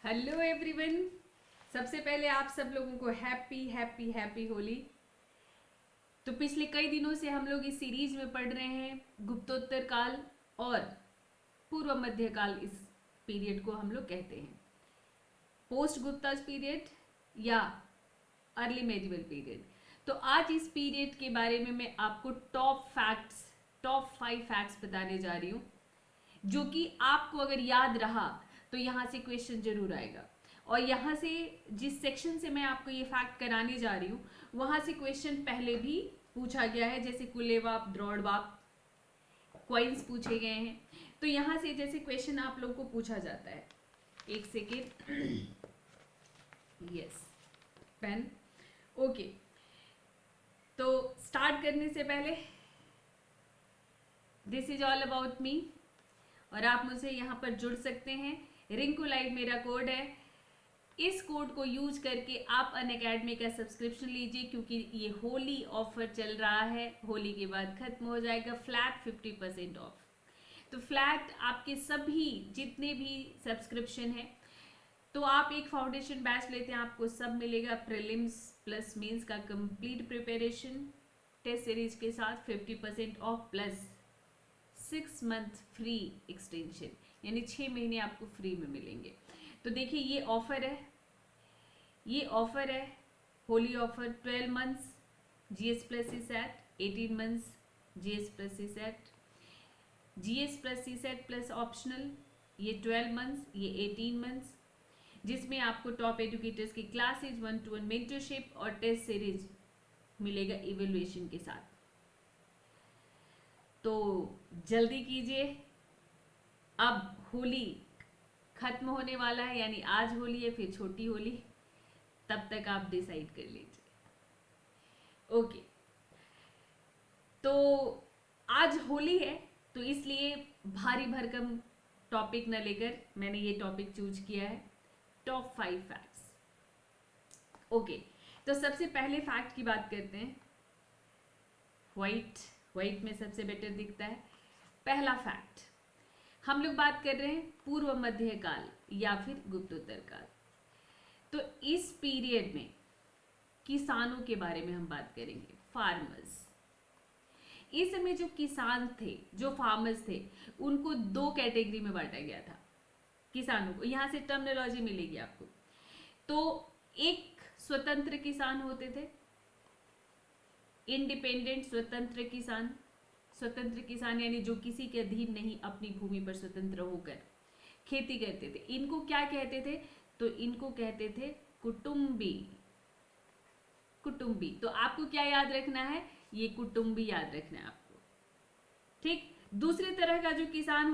Hello everyone. सबसे पहले आप सब लोगों को हैप्पी हैप्पी हैप्पी होली। तो पिछले कई दिनों से हम लोग इस सीरीज में पढ़ रहे हैं गुप्तोत्तर काल और पूर्व मध्य काल। इस पीरियड को हम लोग कहते हैं पोस्ट गुप्ताज पीरियड या अर्ली मेडिवल पीरियड। तो आज इस पीरियड के बारे में मैं आपको टॉप 5 फैक्ट्स बताने जा रही हूँ, जो कि आपको अगर याद रहा तो यहाँ से क्वेश्चन जरूर आएगा। और यहाँ से जिस सेक्शन से मैं आपको ये फैक्ट कराने जा रही हूँ वहाँ से क्वेश्चन पहले भी पूछा गया है, जैसे कुलेवाप, द्रौड़वाप, क्वाइंस पूछे गए हैं। तो यहाँ से जैसे क्वेश्चन आप लोग को पूछा जाता है, एक सेकेंड, यस पेन, ओके। तो स्टार्ट करने से पहले this is all about me, और आप मुझसे यहाँ पर जुड़ सकते हैं। रिंकू लाइव मेरा कोड है। इस कोड को यूज करके आप अनअकैडमी का सब्सक्रिप्शन लीजिए, क्योंकि ये होली ऑफर चल रहा है। होली के बाद खत्म हो जाएगा, फ्लैट 50% ऑफ। तो फ्लैट आपके सभी जितने भी सब्सक्रिप्शन है, तो आप एक फाउंडेशन बैच लेते हैं, आपको सब मिलेगा। प्रीलिम्स प्लस मेंस का कंप्लीट प्रिपरेशन टेस्ट सीरीज के साथ 50% of plus 6 month free extension, यानी 6 महीने आपको फ्री में मिलेंगे। तो देखिए ये ऑफर है Holi offer. 12 months GS plus CSAT, 18 months GS plus CSAT, GS plus CSAT plus optional, ये 12 मंथ्स, ये 18 मंथ्स, जिसमें आपको टॉप एजुकेटर्स की क्लासेज, 1-to-1 मेंटरशिप और टेस्ट सीरीज मिलेगा इवेल्युएशन के साथ। तो जल्दी कीजिए, अब होली खत्म होने वाला है, यानी आज होली है फिर छोटी होली, तब तक आप डिसाइड कर लीजिए। ओके, तो आज होली है तो इसलिए भारी भरकम टॉपिक न लेकर मैंने ये टॉपिक चूज किया है, टॉप 5 फैक्ट्स। ओके, तो सबसे पहले फैक्ट की बात करते हैं। व्हाइट में सबसे बेटर दिखता है। पहला फैक्ट, हम लोग बात कर रहे हैं पूर्व मध्य काल या फिर गुप्तोत्तर काल। तो इस पीरियड में किसानों के बारे में हम बात करेंगे, फार्मर्स। इस समय जो किसान थे, जो फार्मर्स थे, उनको 2 कैटेगरी में बांटा गया था किसानों को। यहां से टर्मिनोलॉजी मिलेगी आपको। तो एक स्वतंत्र किसान होते थे, इंडिपेंडेंट स्वतंत्र किसान यानी जो किसी के अधीन नहीं, अपनी भूमि पर स्वतंत्र होकर खेती करते थे। इनको क्या कहते थे? तो इनको कहते थे कुटुंबी। तो आपको क्या याद रखना है? ये कुटुंबी याद रखना है आपको, ठीक। दूसरे तरह का जो किसान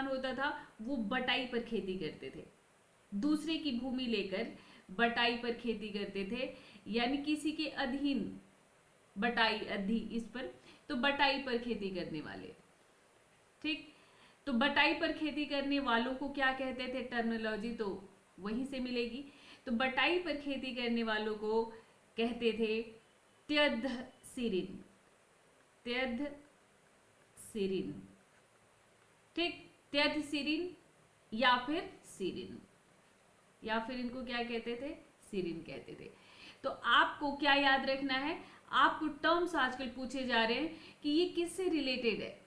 होता था, वो बटाई पर खेती करते थे। दूसरे की भूमि लेकर बटाई पर खेती करते थे, यानी किसी के अधीन, बटाई अधि इस पर, तो बटाई पर खेती करने वाले, ठीक। तो बटाई पर खेती करने वालों को क्या कहते थे? टर्मिनोलॉजी तो वहीं से मिलेगी। तो बटाई पर खेती करने वालों को कहते थे त्यद्ध सिरिन, ठीक। त्यद्ध सिरिन या फिर इनको क्या कहते थे? सिरिन कहते थे। तो आपको क्या याद रखना है? आपको टर्म्स आजकल पूछे जा रहे हैं कि ये किससे रिलेटेड है।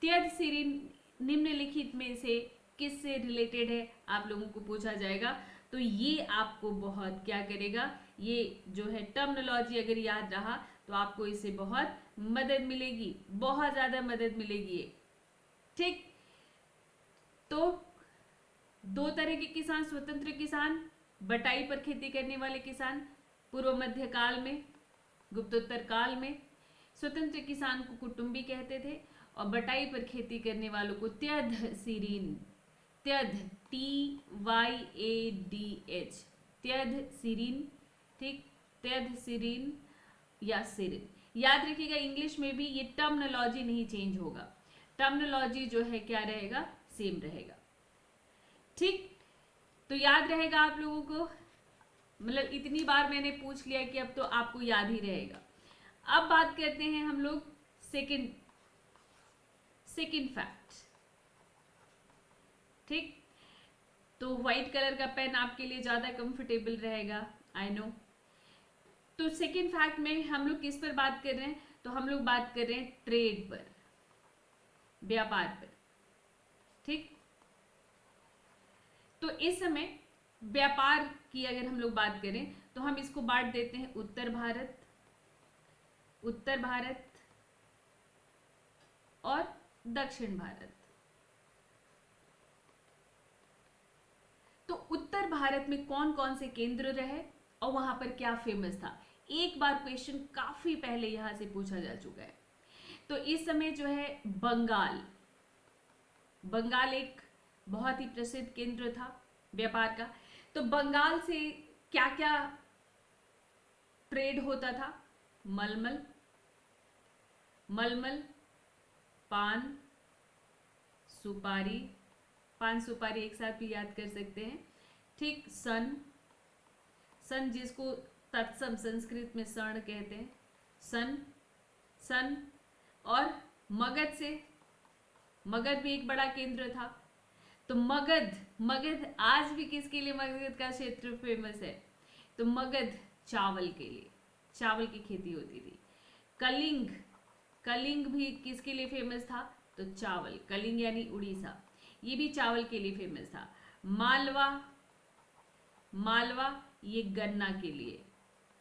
त्यज सिरिन निम्नलिखित में से किससे रिलेटेड है, आप लोगों को पूछा जाएगा। तो ये आपको बहुत क्या करेगा, ये जो है टर्मिनोलॉजी अगर याद रहा तो आपको इससे बहुत मदद मिलेगी, बहुत ज्यादा मदद मिलेगी ये, ठीक। तो 2 तरह के किसान, स्वतंत्र किसान, बटाई पर खेती करने वाले किसान। पूर्व मध्य काल में, गुप्तोत्तर काल में स्वतंत्र किसान को कुटुंबी कहते थे, और बटाई पर खेती करने वालों को त्यद्ध सिरिन, त्यद्ध सिरिन, ठीक। त्यद्ध सिरिन या सिरिन। याद रखिएगा, इंग्लिश में भी ये टर्मिनोलॉजी नहीं चेंज होगा, टर्मिनोलॉजी जो है क्या रहेगा? सेम रहेगा, ठीक। तो याद रहेगा आप लोगों को, मतलब इतनी बार मैंने पूछ लिया कि अब तो आपको याद ही रहेगा। अब बात करते हैं हम लोग सेकंड फैक्ट। ठीक, तो व्हाइट कलर का पेन आपके लिए ज़्यादा कंफर्टेबल रहेगा, आई नो। तो सेकेंड फैक्ट में हम लोग किस पर बात कर रहे हैं, तो हम लोग बात कर रहे हैं ट्रेड पर, व्यापार पर। ठीक, तो इस समय व्यापार की अगर हम लोग बात करें तो हम इसको बांट देते हैं उत्तर भारत और दक्षिण भारत। तो उत्तर भारत में कौन कौन से केंद्र रहे और वहां पर क्या फेमस था, एक बार क्वेश्चन काफी पहले यहां से पूछा जा चुका है। तो इस समय जो है बंगाल एक बहुत ही प्रसिद्ध केंद्र था व्यापार का। तो बंगाल से क्या क्या ट्रेड होता था, मलमल, पान सुपारी एक साथ भी याद कर सकते हैं। ठीक, सन जिसको तत्सम संस्कृत में स्वर्ण कहते हैं, सन और मगध भी एक बड़ा केंद्र था। तो मगध आज भी किसके लिए मगध का क्षेत्र फेमस है, तो मगध चावल के लिए, चावल की खेती होती थी। कलिंग भी किसके लिए फेमस था, तो चावल, कलिंग यानी उड़ीसा, ये भी चावल के लिए फेमस था। मालवा ये गन्ना के लिए,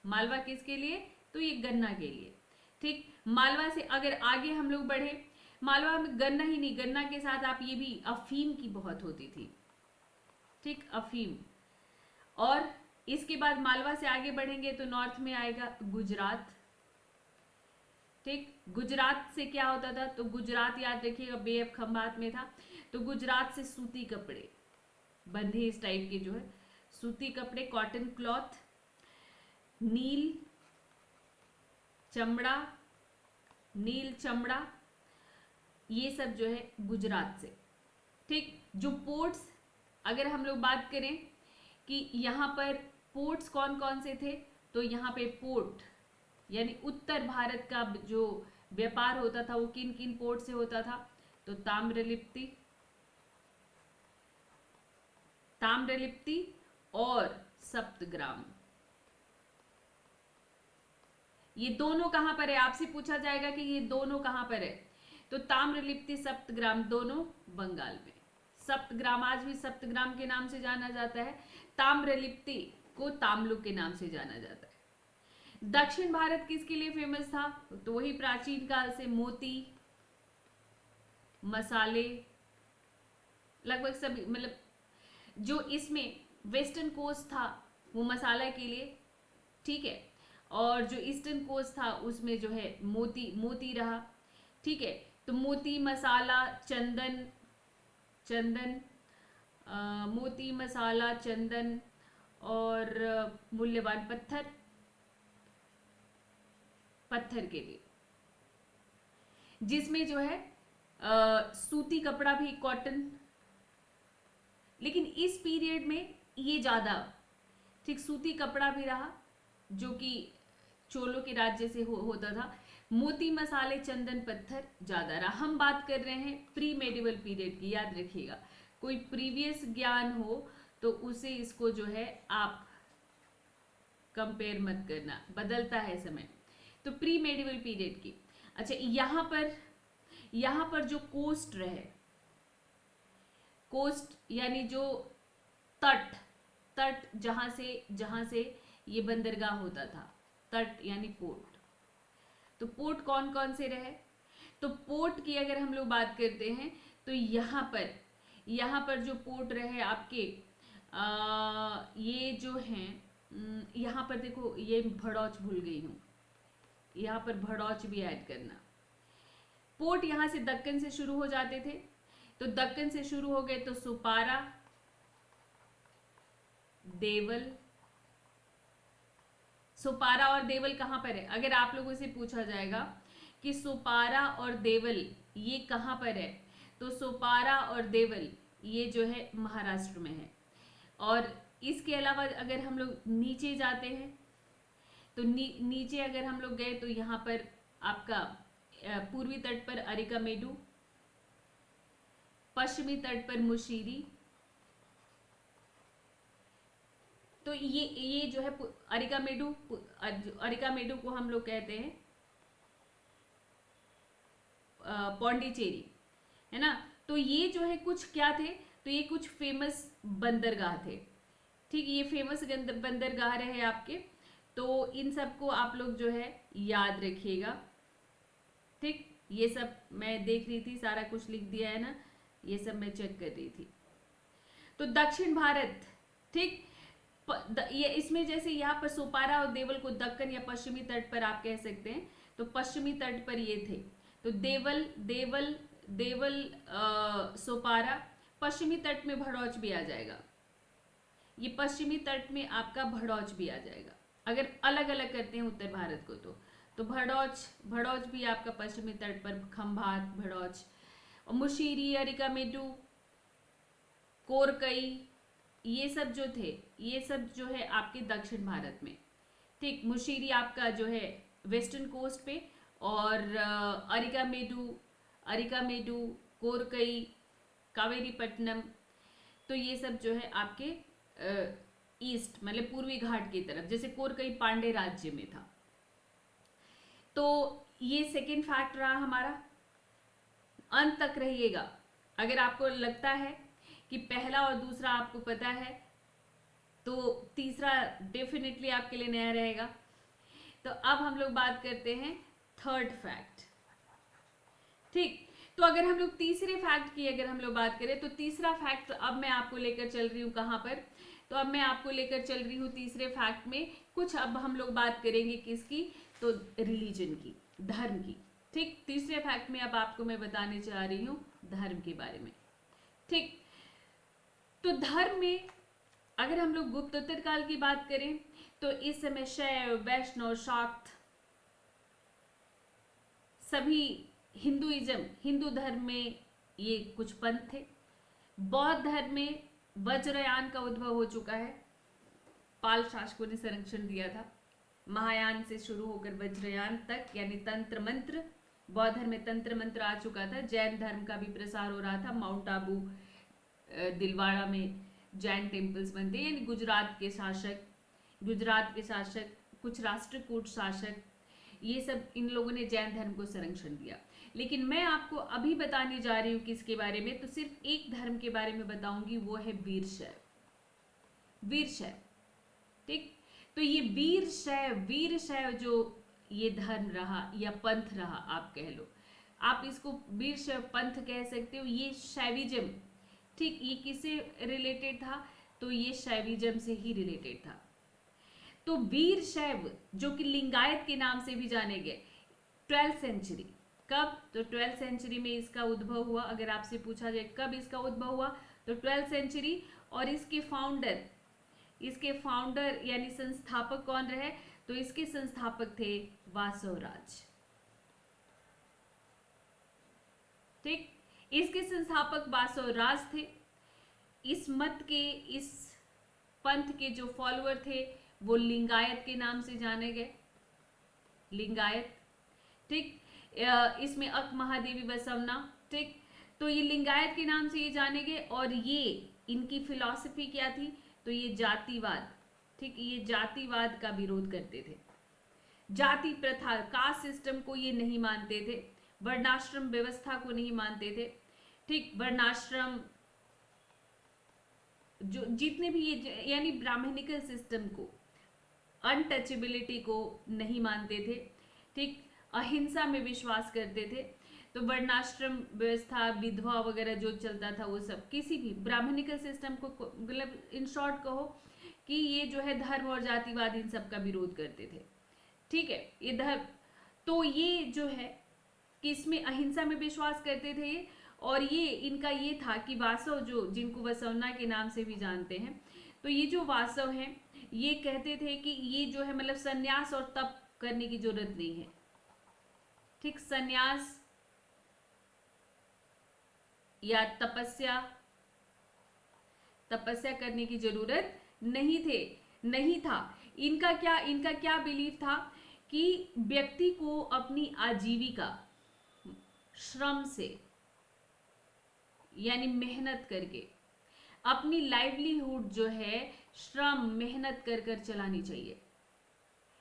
मालवा किसके लिए, तो ये गन्ना के लिए। ठीक, मालवा से अगर आगे हम लोग बढ़े, मालवा में गन्ना ही नहीं, गन्ना के साथ आप ये भी अफीम की बहुत होती थी। ठीक, अफीम। और इसके बाद मालवा से आगे बढ़ेंगे तो नॉर्थ में आएगा गुजरात। ठीक, गुजरात से क्या होता था, तो गुजरात याद रखिएगा बे ऑफ खंभात में था। तो गुजरात से सूती कपड़े, बंधेज टाइप के जो है सूती कपड़े, कॉटन क्लॉथ, नील चमड़ा, ये सब जो है गुजरात से। ठीक, जो पोर्ट्स अगर हम लोग बात करें कि यहाँ पर पोर्ट्स कौन कौन से थे, तो यहाँ पे पोर्ट यानी उत्तर भारत का जो व्यापार होता था वो किन किन पोर्ट से होता था, तो ताम्रलिप्ति और सप्तग्राम। ये दोनों कहां पर है, आपसे पूछा जाएगा कि ये दोनों कहां पर है, तो ताम्रलिप्ति सप्तग्राम दोनों बंगाल में। सप्तग्राम आज भी सप्तग्राम के नाम से जाना जाता है, ताम्रलिप्ति को तामलुक के नाम से जाना जाता है। दक्षिण भारत किसके लिए फेमस था, तो वही प्राचीन काल से मोती, मसाले, लगभग सभी, मतलब जो इसमें वेस्टर्न कोस्ट था वो मसाला के लिए, ठीक है, और जो ईस्टर्न कोस्ट था उसमें जो है मोती रहा। ठीक है, तो मोती, मसाला, चंदन, मोती, मसाला, चंदन और मूल्यवान पत्थर के लिए, जिसमें जो है सूती कपड़ा भी, कॉटन, लेकिन इस पीरियड में ये ज्यादा, ठीक, सूती कपड़ा भी रहा जो कि चोलों के राज्य से होता था। मोती, मसाले, चंदन, पत्थर ज्यादा रहा। हम बात कर रहे हैं प्री मेडिवल पीरियड की, याद रखिएगा, कोई प्रीवियस ज्ञान हो तो उसे इसको जो है आप कंपेयर मत करना, बदलता है समय। तो प्री मेडिवल पीरियड की। अच्छा, यहां पर जो कोस्ट रहे, कोस्ट यानी जो तट जहां से ये बंदरगाह होता था, तट यानी पोर्ट। तो पोर्ट कौन कौन से रहे, तो पोर्ट की अगर हम लोग बात करते हैं तो यहाँ पर जो पोर्ट रहे आपके, ये जो हैं, यहाँ पर देखो, ये भड़ौच भूल गई हूँ, यहाँ पर भड़ौच भी ऐड करना। पोर्ट यहाँ से दक्कन से शुरू हो जाते थे, तो दक्कन से शुरू हो गए तो सुपारा, देवल। सुपारा और देवल कहां पर है, अगर आप लोगों से पूछा जाएगा कि सुपारा और देवल ये कहां पर है, तो सुपारा और देवल ये जो है महाराष्ट्र में है। और इसके अलावा अगर हम लोग नीचे जाते हैं तो नीचे अगर हम लोग गए तो यहाँ पर आपका पूर्वी तट पर अरिकामेडु, पश्चिमी तट पर मुशीरी, तो ये जो है अरिकामेडू, अरिकामेडू को हम लोग कहते हैं पौंडीचेरी, है ना। तो ये जो है कुछ क्या थे, तो ये कुछ फेमस बंदरगाह थे, ठीक। ये फेमस बंदरगाह रहे आपके, तो इन सबको आप लोग जो है याद रखिएगा, ठीक। ये सब मैं देख रही थी, सारा कुछ लिख दिया है ना, ये सब मैं चेक कर रही थी। तो दक्षिण भारत, ठीक। ये इसमें जैसे यहाँ पर सोपारा और देवल को दक्कन या पश्चिमी तट पर आप कह सकते हैं, तो पश्चिमी तट पर ये थे। तो देवल देवल देवल सोपारा, पश्चिमी तट में भड़ौच भी आ जाएगा, ये पश्चिमी तट में आपका भड़ौच भी आ जाएगा अगर अलग अलग करते हैं उत्तर भारत को। तो भड़ौच, भड़ौच भी आपका पश्चिमी तट पर, खंभात, भड़ौच, और मुशीरी, अरिकामेडू, कोरकई, ये सब जो थे, ये सब जो है आपके दक्षिण भारत में, ठीक। मुशीरी आपका जो है वेस्टर्न कोस्ट पे, और अरिकामेडू, अरिकामेडू, कोरकई, कावेरीपट्टनम, तो ये सब जो है आपके ईस्ट मतलब पूर्वी घाट की तरफ, जैसे कोरकई पांडे राज्य में था। तो ये सेकेंड फैक्ट रहा हमारा, अंत तक रहिएगा। अगर आपको लगता है कि पहला और दूसरा आपको पता है, तो तीसरा डेफिनेटली आपके लिए नया रहेगा। तो अब हम लोग बात करते हैं थर्ड फैक्ट, ठीक। तो अगर हम लोग तीसरे फैक्ट की अगर हम लोग बात करें, तो तीसरा फैक्ट अब मैं आपको लेकर चल रही हूँ कहाँ पर, तो अब मैं आपको लेकर चल रही हूँ तीसरे फैक्ट में कुछ, अब हम लोग बात करेंगे किसकी, तो रिलीजन की, धर्म की, ठीक। तीसरे फैक्ट में अब आपको मैं बताने जा रही हूँ धर्म के बारे में, ठीक। तो धर्म में अगर हम लोग गुप्तोत्तर काल की बात करें, तो इस समय शैव, वैष्णव, शाक्त, सभी हिंदुइज्म, हिंदू धर्म में ये कुछ पंथ थे। बौद्ध धर्म में वज्रयान का उद्भव हो चुका है, पाल शासकों ने संरक्षण दिया था। महायान से शुरू होकर वज्रयान तक, यानी तंत्र मंत्र, बौद्ध धर्म में तंत्र मंत्र आ चुका था। जैन धर्म का भी प्रसार हो रहा था, माउंट आबू, दिलवाड़ा में जैन टेम्पल्स बनते, यानी गुजरात के शासक, कुछ राष्ट्रकूट शासक, ये सब इन लोगों ने जैन धर्म को संरक्षण दिया। लेकिन मैं आपको अभी बताने जा रही हूँ किसके बारे में, तो सिर्फ एक धर्म के बारे में बताऊंगी, वो है वीरशैव। वीरशैव, ठीक। तो ये वीरशैव जो ये धर्म रहा या पंथ रहा, आप कह लो, आप इसको वीरशैव पंथ कह सकते हो। ये शैविज्म, ठीक, ये किससे रिलेटेड था, तो ये शैविज्म से ही रिलेटेड था। तो वीरशैव जो कि लिंगायत के नाम से भी जाने गए, 12th सेंचुरी, कब, तो 12th सेंचुरी में इसका उद्भव हुआ। अगर आपसे पूछा जाए कब इसका उद्भव हुआ, तो 12th सेंचुरी। और इसके फाउंडर यानी संस्थापक कौन रहे, तो इसके संस्थापक थे वासवराज, ठीक। इसके संस्थापक वासवराज थे। इस मत के, इस पंथ के जो फॉलोअर थे वो लिंगायत के नाम से जाने गए, लिंगायत, ठीक। इसमें अक महादेवी बसवना, ठीक। तो ये लिंगायत के नाम से ये जाने गए, और ये इनकी फिलॉसफी क्या थी, तो ये जातिवाद, ठीक, ये जातिवाद का विरोध करते थे। जाति प्रथा, कास्ट सिस्टम को ये नहीं मानते थे, वर्णाश्रम व्यवस्था को नहीं मानते थे, ठीक। वर्णाश्रम जो जितने भी ये यानी ब्राह्मणिकल सिस्टम को, अनटचेबिलिटी को नहीं मानते थे, ठीक। अहिंसा में विश्वास करते थे। तो वर्णाश्रम व्यवस्था, विधवा वगैरह जो चलता था, वो सब किसी भी ब्राह्मणिकल सिस्टम को, मतलब इन शॉर्ट कहो कि ये जो है धर्म और जातिवाद, इन सब का विरोध करते थे, ठीक है। ये धर्म, तो ये जो है कि इसमें अहिंसा में विश्वास करते थे ये, और ये इनका ये था कि वासव, जो जिनको वसवना के नाम से भी जानते हैं, तो ये जो वासव हैं ये कहते थे कि ये जो है मतलब संन्यास और तप करने की जरूरत नहीं है, ठीक। संन्यास या तपस्या करने की जरूरत नहीं था। इनका क्या बिलीफ था कि व्यक्ति को अपनी आजीविका श्रम से, यानी मेहनत करके अपनी लाइवलीहुड जो है श्रम मेहनत कर कर चलानी चाहिए।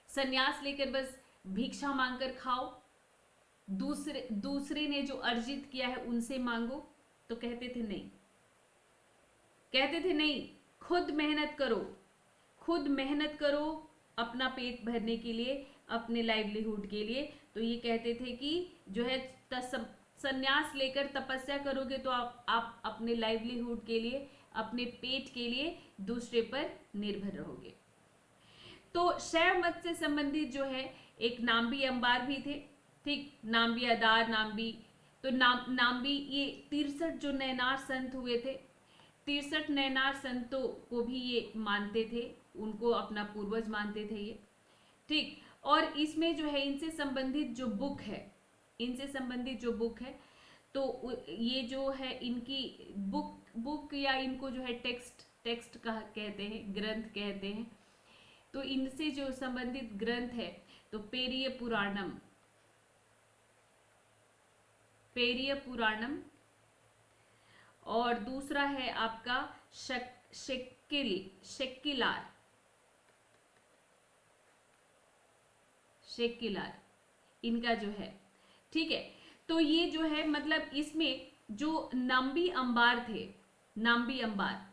संन्यास लेकर बस भिक्षा मांगकर खाओ, दूसरे दूसरे ने जो अर्जित किया है उनसे मांगो, तो कहते थे नहीं, कहते थे नहीं, खुद मेहनत करो, खुद मेहनत करो अपना पेट भरने के लिए, अपने लाइवलीहुड के लिए। तो ये कहते थे कि जो है संन्यास लेकर तपस्या करोगे तो आप अपने लाइवलीहुड के लिए, अपने पेट के लिए दूसरे पर निर्भर रहोगे। तो शैव मत से संबंधित जो है एक नाम्बी अंबार भी थे, ठीक, नाम्बी आदार नाम्बी। तो नाम्बी ये 63 जो नैनार संत हुए थे, 63 नैनार संतों को भी ये मानते थे, उनको अपना पूर्वज मानते थे ये, ठीक। और इसमें जो है इनसे संबंधित जो बुक है, इनसे संबंधित जो बुक है, तो ये जो है इनकी बुक या इनको जो है टेक्स्ट कहते हैं, ग्रंथ कहते हैं। तो इनसे जो संबंधित ग्रंथ है तो पेरिय पुराणम, और दूसरा है आपका शेक्किलार, इनका जो है, ठीक है। तो ये जो है मतलब इसमें जो नाम्बी अंबार थे, नाम्बी अंबार,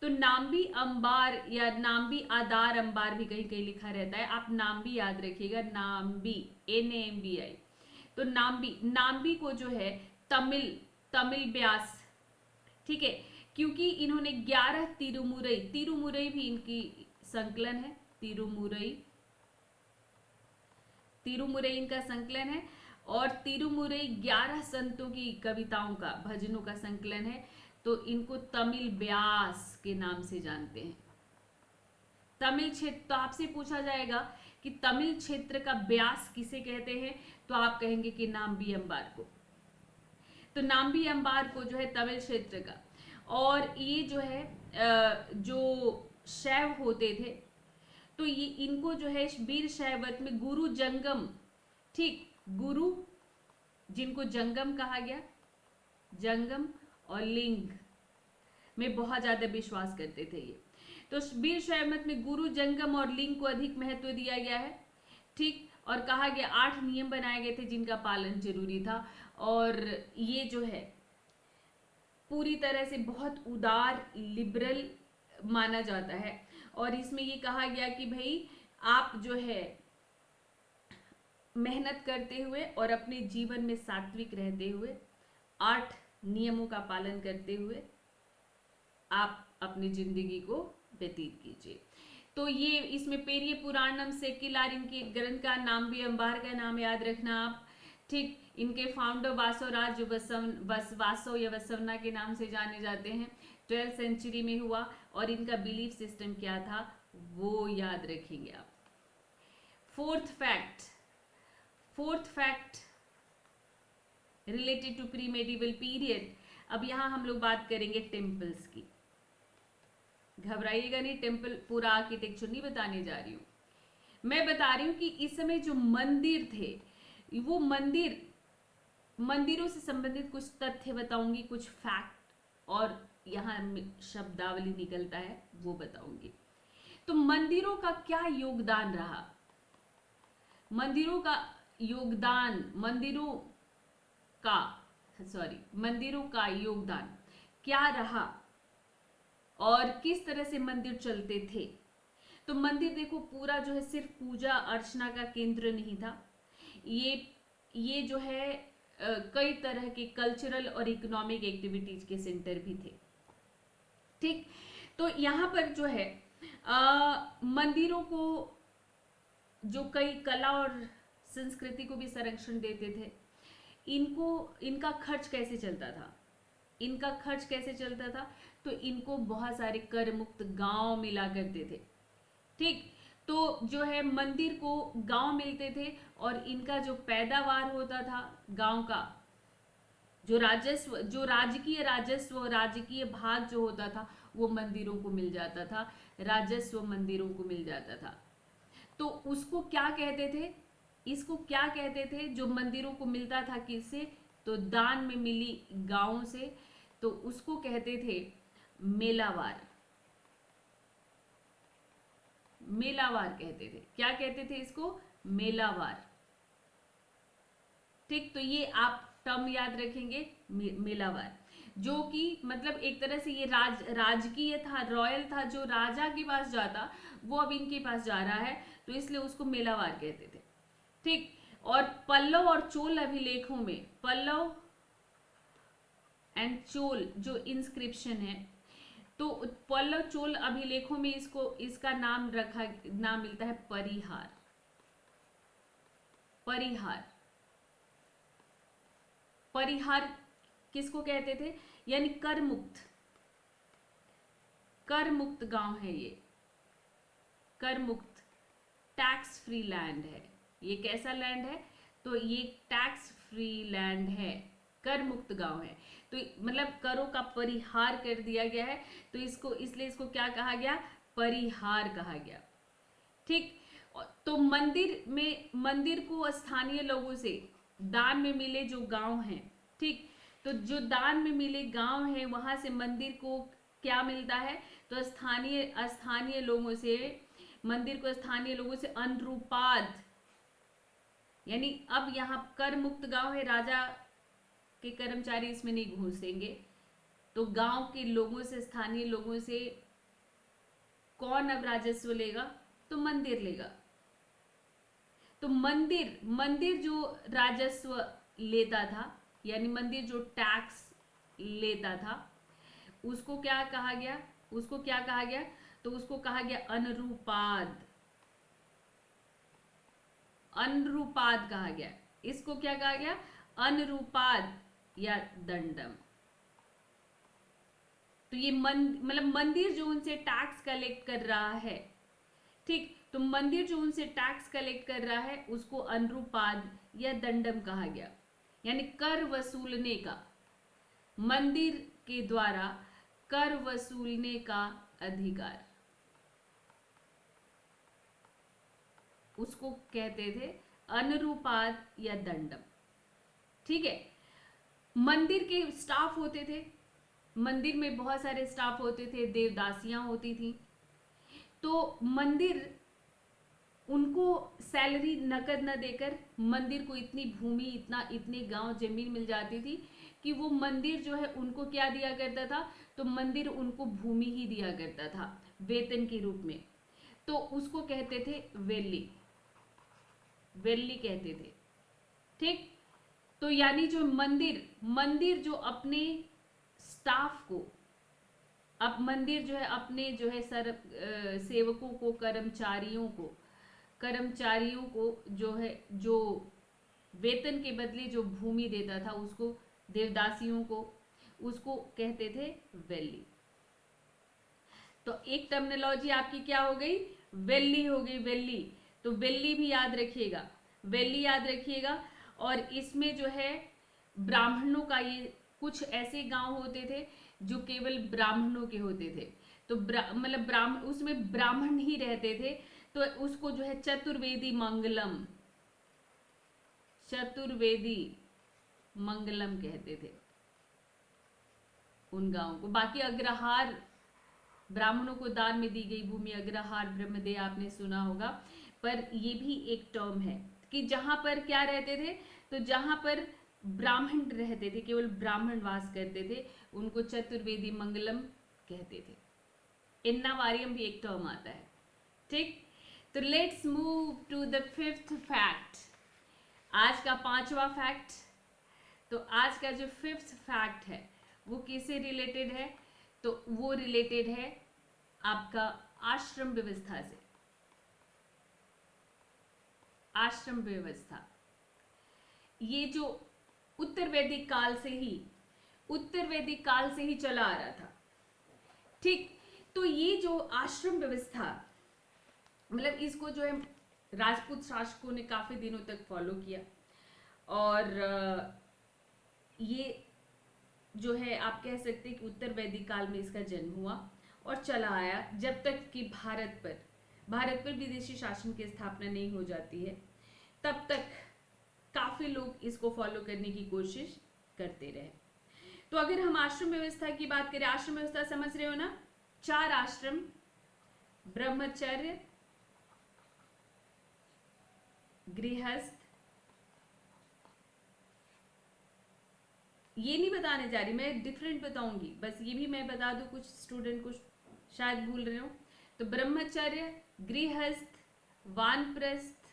तो नाम्बी अंबार या नाम्बी आदार अंबार भी कहीं कहीं लिखा रहता है, आप नाम्बी याद रखिएगा, नाम्बी NAMBI। तो नाम्बी को जो है तमिल व्यास, ठीक है, क्योंकि इन्होंने 11 तिरुमुरई भी इनकी संकलन है, तिरुमुरई इनका संकलन है, और तिरुमुरई 11 संतों की कविताओं का, भजनों का संकलन है। तो इनको तमिल व्यास के नाम से जानते हैं। तमिल क्षेत्र, तो आपसे पूछा जाएगा कि तमिल क्षेत्र का व्यास किसे कहते हैं, तो आप कहेंगे कि नाम्बी अंबार को। तो नाम्बी अंबार को जो है तमिल क्षेत्र का, और ये जो है जो शैव होते थे, तो ये इनको जो है वीर शैवत में गुरु जंगम, ठीक, गुरु जिनको जंगम कहा गया, जंगम और लिंग में बहुत ज्यादा विश्वास करते थे ये। तो वीर शैव मत में गुरु जंगम और लिंग को अधिक महत्व दिया गया है, ठीक। और कहा गया 8 नियम बनाए गए थे जिनका पालन जरूरी था, और ये जो है पूरी तरह से बहुत उदार लिबरल माना जाता है। और इसमें ये कहा गया कि भाई आप जो है मेहनत करते हुए और अपने जीवन में सात्विक रहते हुए 8 नियमों का पालन करते हुए आप अपनी जिंदगी को व्यतीत कीजिए। तो ये इसमें पेरिय पुराणम सेक्किलार इनके ग्रंथ का नाम भी, अंबार का नाम याद रखना आप, ठीक। इनके फाउंडर वासवराज वासव या वसवना के नाम से जाने जाते हैं, 12th सेंचुरी में हुआ, और इनका बिलीफ सिस्टम क्या था वो याद रखेंगे आप। Fourth fact related to pre medieval period. अब यहां हम लोग बात करेंगे टेम्पल्स की, घबराइएगा नहीं, टेम्पल पूरा आर्किटेक्चर नहीं बताने जा रही हूं, मैं बता रही हूं कि इस समय जो मंदिर थे, वो मंदिरों से संबंधित कुछ तथ्य बताऊंगी, कुछ फैक्ट, और यहाँ शब्दावली निकलता है वो बताऊंगी। तो मंदिरों का क्या योगदान रहा, मंदिरों का योगदान क्या रहा, और किस तरह से मंदिर चलते थे। तो मंदिर देखो पूरा जो है सिर्फ पूजा अर्चना का केंद्र नहीं था, ये जो है कई तरह के कल्चरल और इकोनॉमिक एक्टिविटीज के सेंटर भी थे, ठीक। तो यहाँ पर जो है मंदिरों को जो कई कला और संस्कृति को भी संरक्षण देते थे, इनका खर्च कैसे चलता था, तो इनको बहुत सारे कर मुक्त गांव मिला करते थे, ठीक। तो जो है मंदिर को गांव मिलते थे, और इनका जो पैदावार होता था गांव का, जो राजकीय राजस्व, राजकीय भाग जो होता था वो मंदिरों को मिल जाता था, राजस्व मंदिरों को मिल जाता था। तो उसको क्या कहते थे, इसको क्या कहते थे जो मंदिरों को मिलता था किससे, तो दान में मिली गांवों से, तो उसको कहते थे मेलावार। मेलावार कहते थे। क्या कहते थे इसको? मेलावार। ठीक, तो ये आप टर्म याद रखेंगे, मेलावार, जो कि मतलब एक तरह से ये राजकीय था, रॉयल था, जो राजा के पास जाता वो अब इनके पास जा रहा है, तो इसलिए उसको मेलावार कहते थे। ठीक, और पल्लव और चोल अभिलेखों में, पल्लव एंड चोल जो इंस्क्रिप्शन है, तो पल्लव चोल अभिलेखों में इसका नाम मिलता है परिहार। परिहार, परिहार किसको कहते थे? यानी कर मुक्त, कर मुक्त गांव है ये, कर मुक्त, टैक्स फ्री लैंड है। ये कैसा लैंड है? तो ये टैक्स फ्री लैंड है, कर मुक्त गांव है। तो मतलब करों का परिहार कर दिया गया है, तो इसलिए इसको क्या कहा गया? परिहार कहा गया। ठीक, तो मंदिर को स्थानीय लोगों से दान में मिले जो गांव हैं, ठीक, तो जो दान में मिले गांव हैं वहां से मंदिर को क्या मिलता है? तो स्थानीय लोगों से, मंदिर को स्थानीय लोगों से अनुरूपाद, यानी अब यहाँ कर मुक्त गांव है, राजा के कर्मचारी इसमें नहीं घुसेंगे, तो गांव के लोगों से, स्थानीय लोगों से कौन अब राजस्व लेगा? तो मंदिर लेगा। तो मंदिर जो राजस्व लेता था, यानी मंदिर जो टैक्स लेता था, उसको क्या कहा गया? तो उसको कहा गया अनुरूपाद। अनुरूपाद कहा गया। इसको क्या कहा गया? अनुरूपाद या दंडम। तो ये मतलब मंदिर जो उनसे टैक्स कलेक्ट कर रहा है, ठीक, तो मंदिर जो उनसे टैक्स कलेक्ट कर रहा है उसको अनुरूपाद या दंडम कहा गया, यानी कर वसूलने का, मंदिर के द्वारा कर वसूलने का अधिकार, उसको कहते थे अनुरूपाद या दंडम। ठीक है, मंदिर के स्टाफ होते थे, मंदिर में बहुत सारे स्टाफ होते थे, देवदासियां होती थी, तो मंदिर उनको सैलरी नकद न देकर मंदिर को इतनी भूमि, इतने गांव जमीन मिल जाती थी कि वो मंदिर जो है उनको क्या दिया करता था? तो मंदिर उनको भूमि ही दिया करता था वेतन के रूप में, तो उसको कहते थे वेल्ली, वेल्ली कहते थे। ठीक, तो यानी जो मंदिर जो अपने स्टाफ को, अब मंदिर जो है अपने जो है सेवकों को, कर्मचारियों को जो है, जो वेतन के बदले जो भूमि देता था उसको, देवदासियों को, उसको कहते थे वेल्ली। तो एक टर्मिनोलॉजी आपकी क्या हो गई? वेल्ली हो गई, वेल्ली। तो वेल्ली भी याद रखिएगा, वेल्ली याद रखिएगा। और इसमें जो है ब्राह्मणों का, ये कुछ ऐसे गांव होते थे जो केवल ब्राह्मणों के होते थे, तो मतलब ब्राह्मण, उसमें ब्राह्मण ही रहते थे, तो उसको जो है चतुर्वेदी मंगलम कहते थे उन गांवों को। बाकी अग्रहार, ब्राह्मणों को दान में दी गई भूमि, अग्रहार, ब्रह्मदेव आपने सुना होगा, पर ये भी एक टर्म है कि जहां पर क्या रहते थे? तो जहां पर ब्राह्मण रहते थे, केवल ब्राह्मण वास करते थे, उनको चतुर्वेदी मंगलम कहते थे। इन्नावारियम भी एक टर्म आता है। ठीक, तो let's move to the 5th fact, आज का 5वां फैक्ट। तो आज का जो 5th फैक्ट है वो किससे रिलेटेड है? तो वो रिलेटेड है आपका आश्रम व्यवस्था से। आश्रम व्यवस्था, ये जो उत्तर वैदिक काल से ही चला आ रहा था। ठीक, तो ये जो आश्रम व्यवस्था, मतलब इसको जो है राजपूत शासकों ने काफी दिनों तक फॉलो किया, और ये जो है आप कह सकते हैं कि उत्तर वैदिक काल में इसका जन्म हुआ और चला आया, जब तक कि भारत पर विदेशी शासन की स्थापना नहीं हो जाती है, तब तक काफी लोग इसको फॉलो करने की कोशिश करते रहे। तो अगर हम आश्रम व्यवस्था की बात करें, आश्रम व्यवस्था समझ रहे हो ना, 4 आश्रम, ब्रह्मचर्य, गृहस्थ, ये नहीं बताने जा रही मैं, डिफरेंट बताऊंगी, बस ये भी मैं बता दूं, कुछ स्टूडेंट कुछ शायद भूल रहे हो। तो ब्रह्मचर्य, गृहस्थ, वानप्रस्थ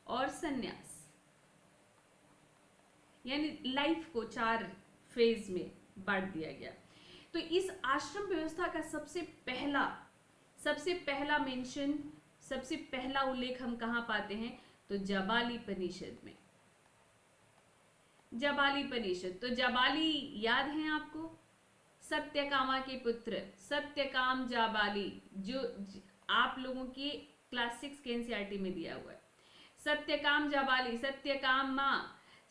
और सन्यास, यानी लाइफ को 4 फेज में बांट दिया गया। तो इस आश्रम व्यवस्था का सबसे पहला मेंशन, सबसे पहला उल्लेख हम कहाँ पाते हैं? तो जाबालीपनिषद में। जाबालीपनिषद, तो जाबाली याद है आपको? सत्यकामा के पुत्र सत्यकाम जाबाली, जो आप लोगों की क्लास 6 के एनसीईआरटी में दिया हुआ है। सत्यकाम जाबाली,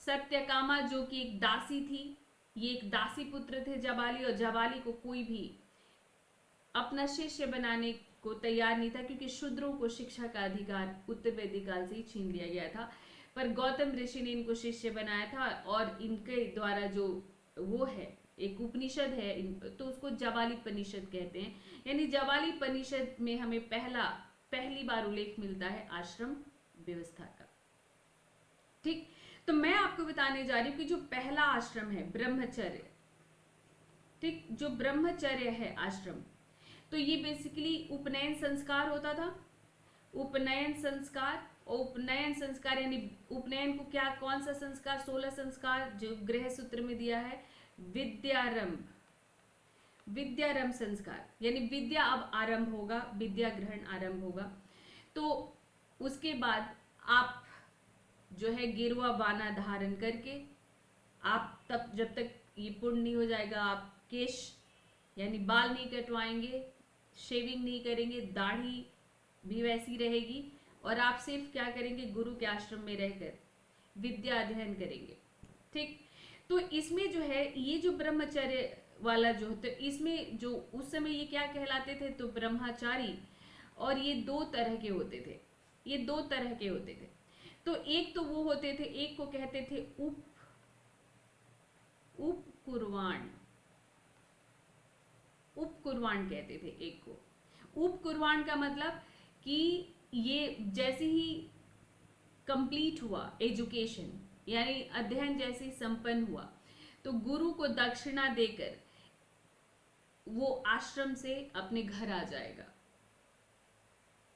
सत्यकामा जो कि एक दासी थी, ये एक दासी पुत्र थे जाबाली, और जाबाली को कोई भी अपना शिष्य बनाने को तैयार नहीं था, क्योंकि शूद्रों को शिक्षा का अधिकार उत्तर वैदिक काल से ही छीन लिया गया था। पर गौतम ऋषि ने इनको शिष्य बनाया था, और इनके द्वारा जो वो है एक उपनिषद है, तो उसको जाबालीपनिषद कहते हैं। यानी जाबालीपनिषद में हमें पहली बार उल्लेख मिलता है आश्रम व्यवस्था का। ठीक, तो मैं आपको बताने जा रही हूँ कि जो पहला आश्रम है ब्रह्मचर्य, ठीक, जो ब्रह्मचर्य है आश्रम, तो ये बेसिकली उपनयन संस्कार होता था। उपनयन संस्कार यानी उपनयन को क्या, कौन सा संस्कार? 16 संस्कार जो गृह सूत्र में दिया है, विद्यारंभ संस्कार, यानी विद्या अब आरंभ होगा, विद्या ग्रहण आरंभ होगा। तो उसके बाद आप जो है गेरुआ बाना धारण करके, आप तब जब तक ये पूर्ण नहीं हो जाएगा, आप केश यानी बाल नहीं कटवाएंगे, शेविंग नहीं करेंगे, दाढ़ी भी वैसी रहेगी, और आप सिर्फ क्या करेंगे? गुरु के आश्रम में रहकर विद्या अध्ययन करेंगे। ठीक, तो इसमें जो है ये जो ब्रह्मचर्य वाला जो होता है, इसमें जो उस समय ये क्या कहलाते थे? तो ब्रह्मचारी, और ये 2 तरह के होते थे, ये 2 तरह के होते थे। तो एक तो वो होते थे, एक को कहते थे उपकुर्वाण, उपकुर्वाण कहते थे एक को। उपकुर्वाण का मतलब कि ये जैसे ही कंप्लीट हुआ एजुकेशन, यानी अध्ययन जैसे संपन्न हुआ, तो गुरु को दक्षिणा देकर वो आश्रम से अपने घर आ जाएगा।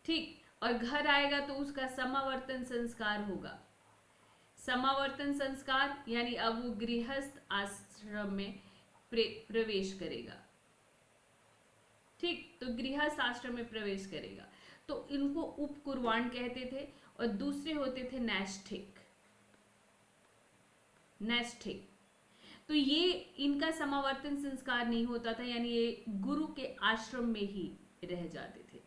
ठीक, और घर आएगा तो उसका समावर्तन संस्कार होगा। समावर्तन संस्कार यानी अब वो गृहस्थ आश्रम में प्रवेश करेगा। ठीक, तो गृहस्थ आश्रम में प्रवेश करेगा, तो इनको उपकुर्वाण कहते थे। और दूसरे होते थे नैष्ठिक। तो ये इनका समावर्तन संस्कार नहीं होता था, यानी ये गुरु के आश्रम में ही रह जाते थे।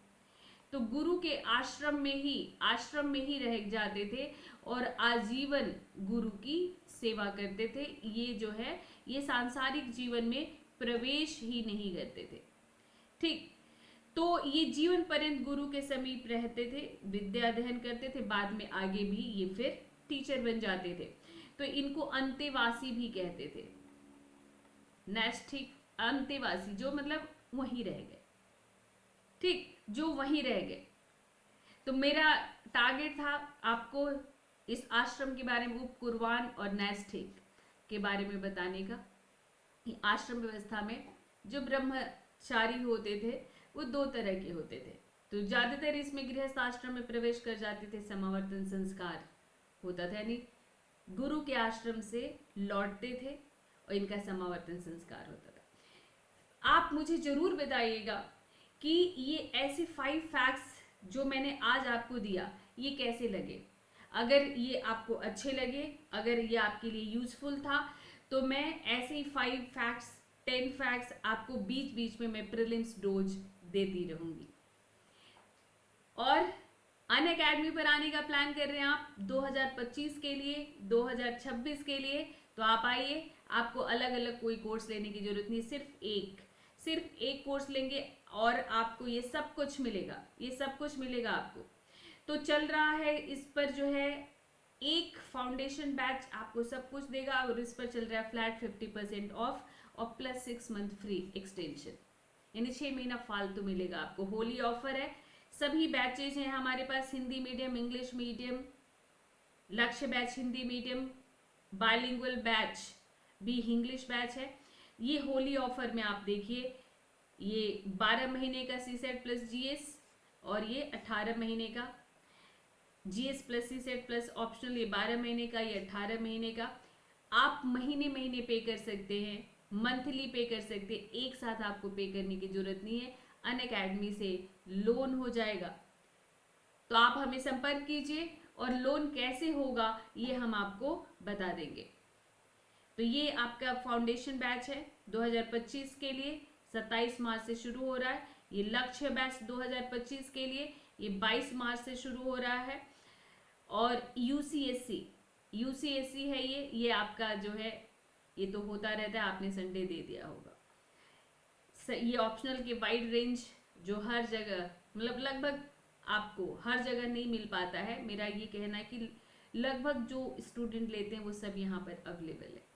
तो गुरु के आश्रम में ही रह जाते थे और आजीवन गुरु की सेवा करते थे। ये जो है ये सांसारिक जीवन में प्रवेश ही नहीं करते थे। ठीक, तो ये जीवन पर्यंत गुरु के समीप रहते थे, विद्या अध्ययन करते थे, बाद में आगे भी ये फिर टीचर बन जाते थे। तो इनको अंतेवासी भी कहते थे। नैष्ठिक, अंतेवासी, जो मतलब वहीं रह गए। ठीक, जो वहीं रह गए। तो मेरा टारगेट था आपको इस आश्रम के बारे में, उपकुर्वाण और नैष्ठिक के बारे में बताने का। आश्रम व्यवस्था में जो ब्रह्मचारी होते थे वो 2 तरह के होते थे। तो ज्यादातर इसमें गृहस्थ आश्रम में प्रवेश कर जाते थे, समावर्तन संस्कार होता था, यानी गुरु के आश्रम से लौटते थे और इनका समावर्तन संस्कार होता था। आप मुझे जरूर बताइएगा कि ये ऐसे 5 फैक्ट्स जो मैंने आज आपको दिया ये कैसे लगे। अगर ये आपको अच्छे लगे, अगर ये आपके लिए यूजफुल था, तो मैं ऐसे ही 5 फैक्ट्स 10 फैक्ट्स आपको बीच बीच में मैं प्रीलिम्स डोज देती रहूंगी। और अनअकैडमी पर आने का प्लान कर रहे हैं आप 2025 के लिए, 2026 के लिए, तो आप आइए। आपको अलग अलग कोई कोर्स लेने की जरूरत नहीं, सिर्फ एक कोर्स लेंगे और आपको ये सब कुछ मिलेगा, आपको। तो चल रहा है इस पर जो है एक फाउंडेशन बैच आपको सब कुछ देगा और इस पर चल रहा है फ्लैट 50% ऑफ और प्लस 6 मंथ फ्री एक्सटेंशन, यानी 6 महीना फालतू मिलेगा आपको। होली ऑफर है। सभी बैचेज हैं हमारे पास, हिंदी मीडियम, इंग्लिश मीडियम, लक्ष्य batch Hindi medium, bilingual batch भी इंग्लिश बैच है। ये होली ऑफर में आप देखिए, ये 12 महीने का सी सेट प्लस जीएस और ये 18 महीने का GS plus CSAT plus optional, ये 12 महीने का, ये 18 महीने का। आप महीने महीने पे कर सकते हैं, मंथली पे कर सकते हैं, एक साथ आपको पे करने की जरूरत नहीं है। अनअकैडमी से लोन हो जाएगा, तो आप हमें संपर्क कीजिए और लोन कैसे होगा ये हम आपको बता देंगे। तो ये आपका फाउंडेशन बैच है 2025 के लिए, 27 मार्च से शुरू हो रहा है। ये लक्ष्य बैच 2025 के लिए, ये 22 मार्च से शुरू हो रहा है। और यूसीएससी है ये आपका जो है, ये तो होता रहता है, आपने संडे दे दिया होगा। ये ऑप्शनल के वाइड रेंज जो हर जगह, मतलब लगभग आपको हर जगह नहीं मिल पाता है। मेरा ये कहना है कि लगभग जो स्टूडेंट लेते हैं वो सब यहाँ पर अवेलेबल है।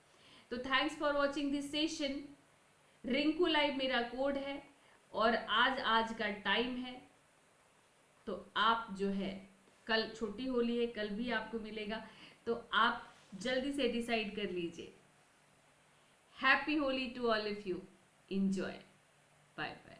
तो thanks for watching this session. Rinku live मेरा कोड है और आज का टाइम है। तो आप जो है, कल छोटी होली है, कल भी आपको मिलेगा, तो आप जल्दी से डिसाइड कर लीजिए। Happy Holi to all of you, enjoy, bye bye.